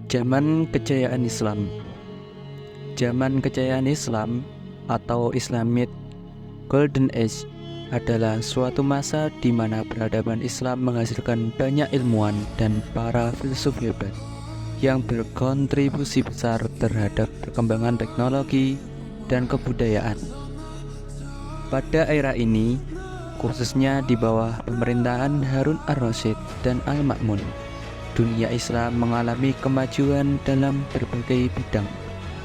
Zaman kejayaan Islam. Zaman kejayaan Islam atau Islamic Golden Age adalah suatu masa di mana peradaban Islam menghasilkan banyak ilmuwan dan para filsuf hebat yang berkontribusi besar terhadap perkembangan teknologi dan kebudayaan. Pada era ini, khususnya di bawah pemerintahan Harun ar-Rasyid dan Al-Ma'mun, dunia Islam mengalami kemajuan dalam berbagai bidang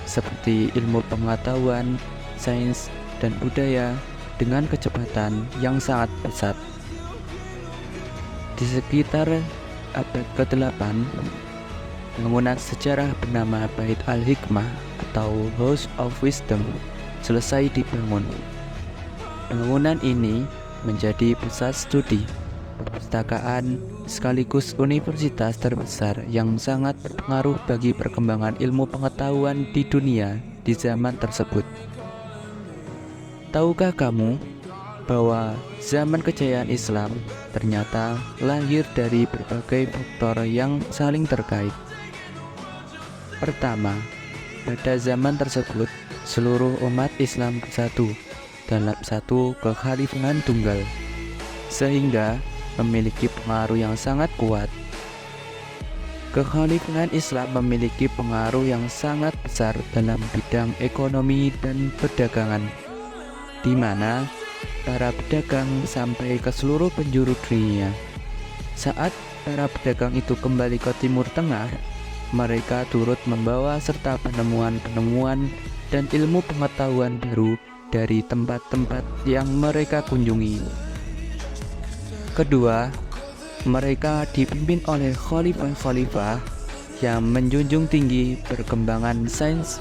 seperti ilmu pengetahuan, sains, dan budaya dengan kecepatan yang sangat pesat. Di sekitar abad ke-8, bangunan sejarah bernama Bait al-Hikmah atau House of Wisdom selesai dibangun. Bangunan ini menjadi pusat studi, perpustakaan, sekaligus universitas terbesar yang sangat berpengaruh bagi perkembangan ilmu pengetahuan di dunia di zaman tersebut. Tahukah kamu bahwa zaman kejayaan Islam ternyata lahir dari berbagai faktor yang saling terkait? Pertama, pada zaman tersebut seluruh umat Islam bersatu dalam satu kekhalifahan tunggal, sehingga memiliki pengaruh yang sangat kuat. Kekhalifahan Islam memiliki pengaruh yang sangat besar dalam bidang ekonomi dan perdagangan, di mana para pedagang sampai ke seluruh penjuru dunia. Saat para pedagang itu kembali ke Timur Tengah, mereka turut membawa serta penemuan-penemuan dan ilmu pengetahuan baru dari tempat-tempat yang mereka kunjungi. Kedua, mereka dipimpin oleh khalifah-khalifah yang menjunjung tinggi perkembangan sains,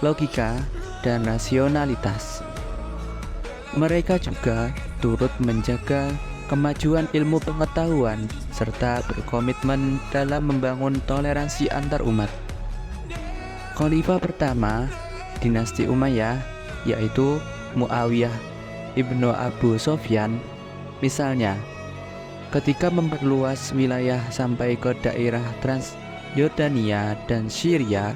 logika, dan rasionalitas. Mereka juga turut menjaga kemajuan ilmu pengetahuan serta berkomitmen dalam membangun toleransi antar umat. Khalifah pertama dinasti Umayyah yaitu Muawiyah ibnu Abu Sofyan, misalnya ketika memperluas wilayah sampai ke daerah Transjordania dan Syria,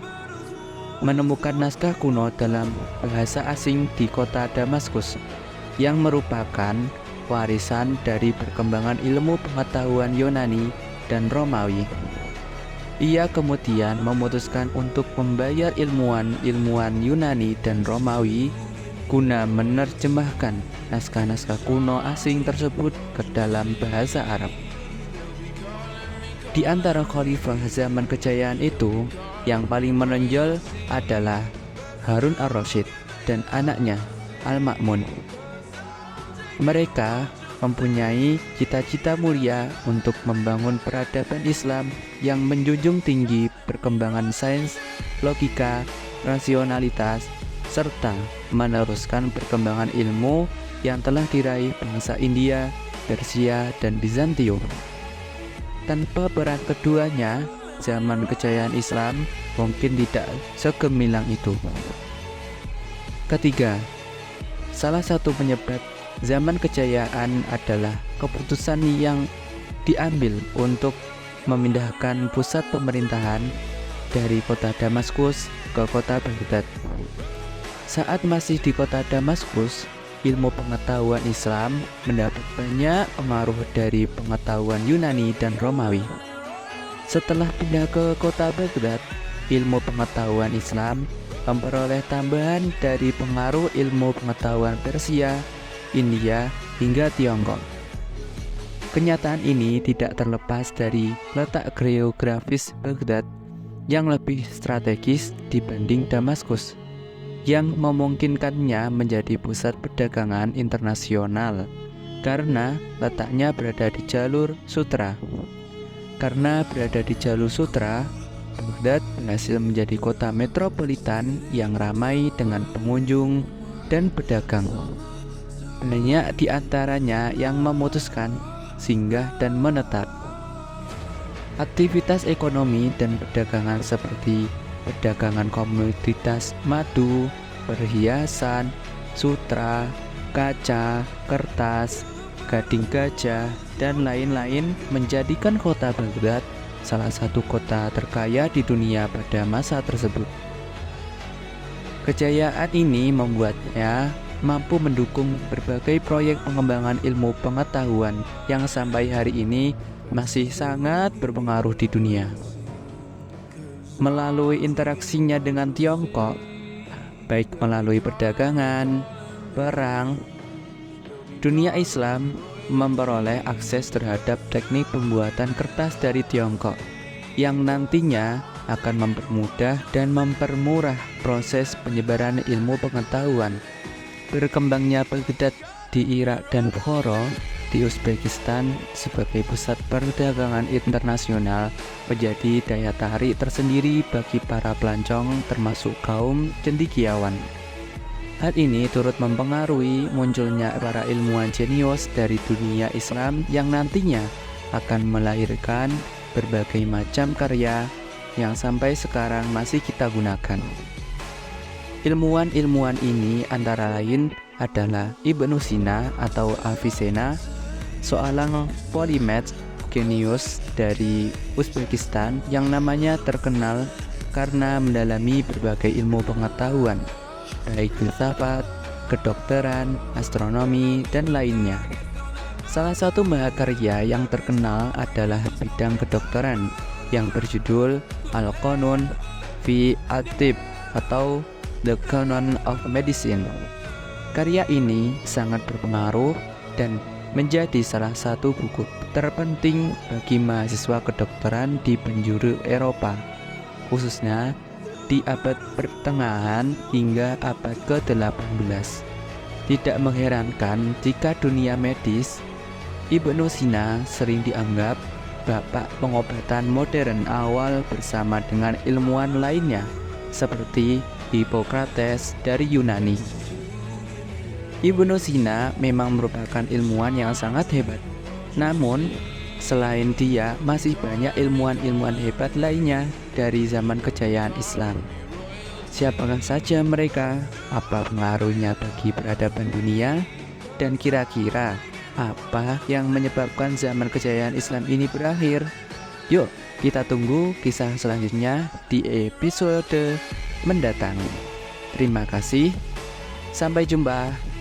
menemukan naskah kuno dalam bahasa asing di kota Damaskus yang merupakan warisan dari perkembangan ilmu pengetahuan Yunani dan Romawi. Ia kemudian memutuskan untuk membayar ilmuwan Yunani dan Romawi guna menerjemahkan naskah-naskah kuno asing tersebut ke dalam bahasa Arab. Di antara khalifah zaman kejayaan itu, yang paling menonjol adalah Harun ar-Rasyid dan anaknya Al-Ma'mun. Mereka mempunyai cita-cita mulia untuk membangun peradaban Islam yang menjunjung tinggi perkembangan sains, logika, rasionalitas, serta meneruskan perkembangan ilmu yang telah diraih bangsa India, Persia, dan Bizantium. Tanpa peran keduanya, zaman kejayaan Islam mungkin tidak segemilang itu. Ketiga, salah satu penyebab zaman kejayaan adalah keputusan yang diambil untuk memindahkan pusat pemerintahan dari kota Damaskus ke kota Baghdad. Saat masih di kota Damaskus, ilmu pengetahuan Islam mendapat banyak pengaruh dari pengetahuan Yunani dan Romawi. Setelah pindah ke kota Baghdad, ilmu pengetahuan Islam memperoleh tambahan dari pengaruh ilmu pengetahuan Persia, India, hingga Tiongkok. Kenyataan ini tidak terlepas dari letak geografis Baghdad yang lebih strategis dibanding Damaskus, yang memungkinkannya menjadi pusat perdagangan internasional karena letaknya berada di jalur sutra. Karena berada di jalur sutra, Baghdad berhasil menjadi kota metropolitan yang ramai dengan pengunjung dan pedagang. Banyak di antaranya yang memutuskan singgah dan menetap. Aktivitas ekonomi dan perdagangan seperti perdagangan komoditas madu, perhiasan, sutra, kaca, kertas, gading gajah, dan lain-lain menjadikan kota Baghdad salah satu kota terkaya di dunia pada masa tersebut. Kejayaan ini membuatnya mampu mendukung berbagai proyek pengembangan ilmu pengetahuan yang sampai hari ini masih sangat berpengaruh di dunia. Melalui interaksinya dengan Tiongkok, baik melalui perdagangan, perang, dunia Islam memperoleh akses terhadap teknik pembuatan kertas dari Tiongkok yang nantinya akan mempermudah dan mempermurah proses penyebaran ilmu pengetahuan. Berkembangnya Baghdad di Irak dan Bukhara di Uzbekistan sebagai pusat perdagangan internasional menjadi daya tarik tersendiri bagi para pelancong termasuk kaum cendekiawan. Hal ini turut mempengaruhi munculnya para ilmuwan jenius dari dunia Islam yang nantinya akan melahirkan berbagai macam karya yang sampai sekarang masih kita gunakan. Ilmuwan-ilmuwan ini antara lain adalah Ibnu Sina atau Avicenna, seorang polimath genius dari Uzbekistan yang namanya terkenal karena mendalami berbagai ilmu pengetahuan, baik filsafat, kedokteran, astronomi, dan lainnya. Salah satu mahakarya yang terkenal adalah bidang kedokteran yang berjudul Al-Qanun fi at-Tibb atau The Canon of Medicine. Karya ini sangat berpengaruh dan menjadi salah satu buku terpenting bagi mahasiswa kedokteran di penjuru Eropa, khususnya di abad pertengahan hingga abad ke-18. Tidak mengherankan jika dunia medis, Ibnu Sina sering dianggap bapak pengobatan modern awal bersama dengan ilmuwan lainnya seperti Hippocrates dari Yunani. Ibnu Sina memang merupakan ilmuwan yang sangat hebat. Namun, selain dia, masih banyak ilmuwan-ilmuwan hebat lainnya dari zaman kejayaan Islam. Siapakah saja mereka? Apa pengaruhnya bagi peradaban dunia? Dan kira-kira apa yang menyebabkan zaman kejayaan Islam ini berakhir? Yuk, kita tunggu kisah selanjutnya di episode mendatang. Terima kasih. Sampai jumpa.